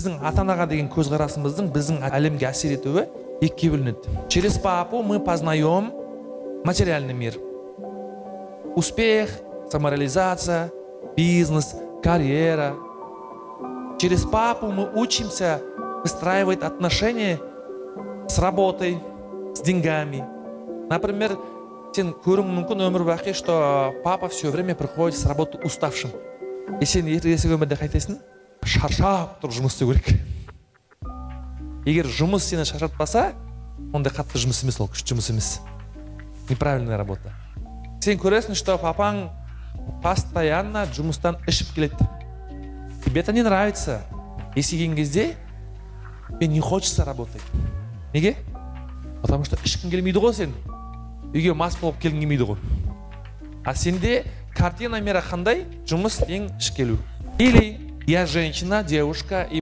біздің ата анаға деген көзқарасымыздың біздің әлемге әсер етуі екіге бөлінеді. Через папу мы познаем материальный мир. Успех, самореализация, бизнес, карьера. Через папу мы учимся выстраивать отношения с работой, с деньгами. Например, сен көруің мүмкін өмір бақи, что папа все время приходит с работы уставшим. И сен ертеңгі өмірде қайтесің? Шаршап тұрып жұмыс істеу керек. Егер жұмыс сені шаршатпаса, онда қатты жұмыс емес, ол күшті жұмыс емес. Неправильная работа. Сен көресің, что папаң постоянно жұмыстан ішіп келеді. Тебе это не нравится. Есейген кезде тебе не хочется работать. Неге? Потому что ішкің келмейді ғой сен. Үйге мас болып келгің келмейді ғой. А сенде картина мира қандай? Жұмыс ең іш келу. Или я женщина, девушка, и